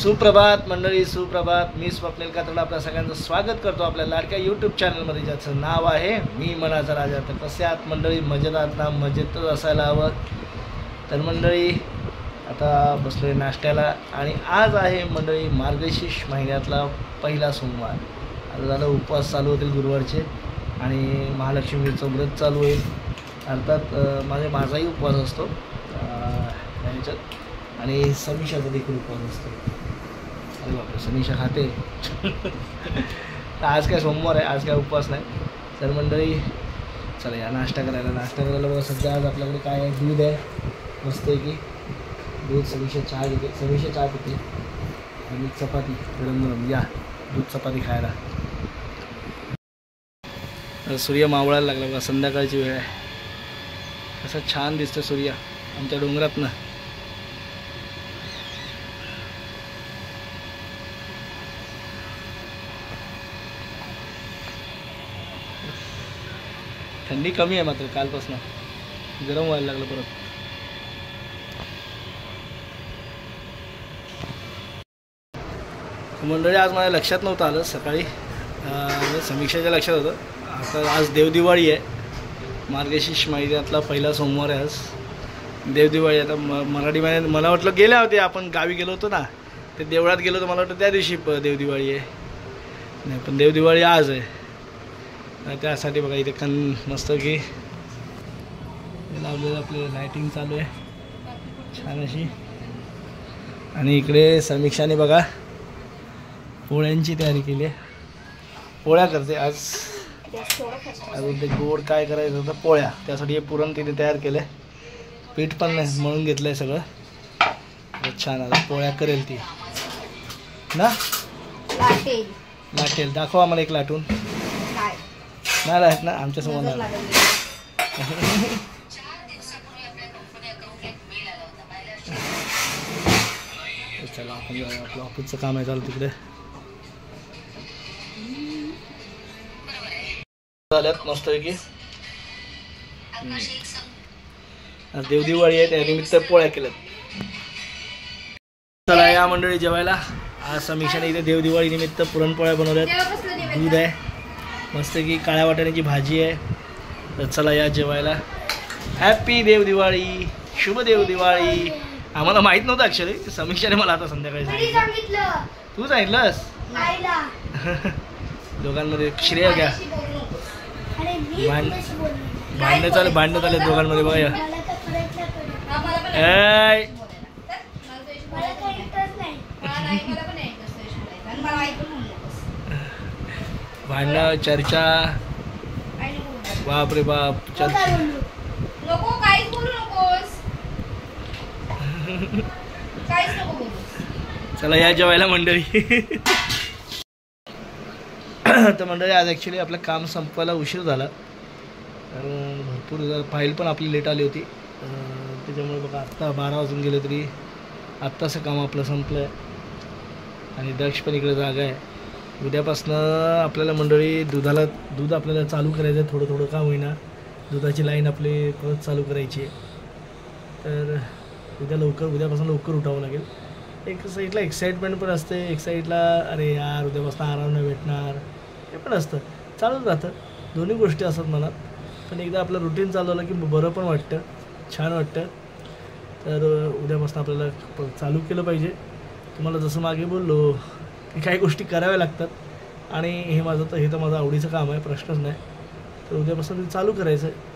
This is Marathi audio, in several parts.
सुप्रभात मंडळी, सुप्रभात. मी स्वप्नील कातडे आपल्या सगळ्यांचं स्वागत करतो आपल्या लाडक्या यूट्यूब चॅनलमध्ये, ज्याचं नाव आहे मी मनाचा राजा. तर कसे आहात मंडळी? मजेत आहात ना? मजेतच असायला हवं. तर मंडळी आता बसलो आहे नाश्त्याला आणि आज आहे मंडळी मार्गशीर्ष महिन्यातला पहिला सोमवार. आता झालं उपवास चालू होतील गुरुवारचे आणि महालक्ष्मीचं व्रत चालू होईल. अर्थात माझाही उपवास असतो याच्यात आणि समीक्षाचा देखील उपवास असतो. अरे बापरे, समीक्षा खाते. तर आज काय सोमवार आहे, आज काय उपवास नाही. तर मंडळी चला या नाश्ता करायला बघा. सध्या आज आपल्याकडे काय आहे, दूध आहे मस्त आहे की दूध. समीक्षा चहा घेते, समीक्षा चहा पिते आणि चपाती गरम गरम. या दूध चपाती खायला. सूर्य मावळायला लागला बघा, संध्याकाळची वेळ आहे. कसा छान दिसतं सूर्य आमच्या डोंगरात ना. थंडी कमी आहे मात्र कालपासून गरम व्हायला लागलं परत. मंडळी आज माझ्या लक्षात नव्हतं आलं सकाळी, समीक्षाच्या लक्षात होतं. आता आज देवदिवाळी आहे, मार्गशीर्ष महिन्यातला पहिला सोमवार आहे आज. देवदिवाळी आता मराठी महिन्यात मला वाटलं गेल्या होते आपण गावी गेलो होतो ना, ते देवळात गेलो होतो, मला वाटतं त्या दिवशी देवदिवाळी आहे. नाही पण देवदिवाळी आज आहे. त्यासाठी बघा इथे मस्त की लावलेलं आपले लायटिंग चालू आहे छान अशी. आणि इकडे समीक्षाने बघा पोळ्यांची तयारी केली आहे. पोळ्या करते आज. अजून ते गोड काय करायचं होतं, पोळ्या. त्यासाठी हे पुरण तिने तयार केलं आहे. पीठ पण नाही, मळून घेतलं आहे सगळं छान. आता पोळ्या करेल ती ना. लाटेल दाखवा आम्हाला एक लाटून. नाही आहेत ना आमच्यासमोर. चला आपण आपलं ऑफिसचं काम आहे चालू तिकडे. झाल्यात मस्तपैकी. आज देवदिवाळी आहे त्यानिमित्त पोळ्या केल्यात. चला या मंडळी जेवायला. आज समीक्षाने इथे देवदिवाळी निमित्त पुरणपोळ्या बनवल्यात. दूध आहे मस्त की, काळ्या वाटाण्याची भाजी आहे. तर चला या जेवायला. हॅपी देवदिवाळी, शुभ देवदिवाळी. आम्हाला माहीत नव्हतं ॲक्च्युली, समीक्षाने मला आता संध्याकाळी सांगितलं. तू सांगितलंस? दोघांमध्ये श्रेय घ्या. भांडणं चालले दोघांमध्ये बघा. भांडणं चर्चा, बाप रे बाप. चर्चा चला या जेवायला मंडळी. तर मंडळी आज ॲक्च्युली आपलं काम संपवायला उशीर झाला, कारण भरपूर फाईल पण आपली लेट आली होती. त्याच्यामुळे बघा आत्ता 12 वाजून गेले तरी आत्ताचं काम आपलं संपलं आहे. आणि दक्ष पण इकडे जागा आहे. उद्यापासनं आपल्याला मंडळी दूध आपल्याला चालू करायचं आहे. थोडं थोडं का होईना दुधाची लाईन आपली परत चालू करायची आहे. तर उद्यापासून लवकर उठावं लागेल. एक साईडला एक्साइटमेंट पण असते, एक साईडला अरे यार उद्यापासून आराम नाही भेटणार हे पण असतं. चालूच राहतं, दोन्ही गोष्टी असतात मनात. पण एकदा आपलं रुटीन चालू झालं की बरं पण वाटतं, छान वाटतं. तर उद्यापासून आपल्याला चालू केलं पाहिजे. तुम्हाला जसं मागे बोललो की काही गोष्टी कराव्या लागतात आणि हे तर माझं आवडीचं काम आहे, प्रश्नच नाही. तर उद्यापासून ते चालू करायचं आहे.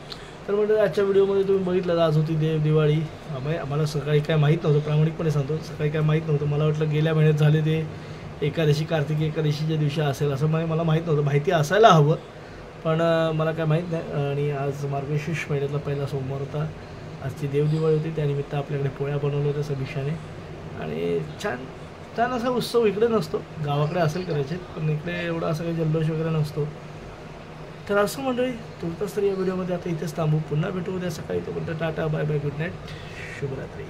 तर म्हणजे आजच्या व्हिडिओमध्ये तुम्ही बघितलं आज होती दिवाळी. आम्हाला सकाळी काय माहीत नव्हतं, प्रामाणिकपणे सांगतो, सकाळी काय माहीत नव्हतं. मला वाटलं गेल्या महिन्यात झाले ते एकादशी, कार्तिकी एकादशीच्या दिवशी असेल असं मला माहीत नव्हतं. माहिती असायला हवं पण मला काय माहीत नाही. आणि आज मार्गशीर्ष महिन्यातला पहिला सोमवार होता. आजची देवदिवाळी होती, त्यानिमित्त आपल्याकडे पोळ्या बनवल्या होत्या समीक्षाने. आणि छान असा उत्सव इकडे नसतो, गावाकडे असेल करायचे, पण इकडे एवढा असा काही जल्लोष वगैरे नसतो. तर असं मंडळी तुमचाच तर या व्हिडिओमध्ये आता इथेच थांबू. पुन्हा भेटू उद्या सकाळी. तोपर्यंत tata, bye bye, good night, शुभरात्री.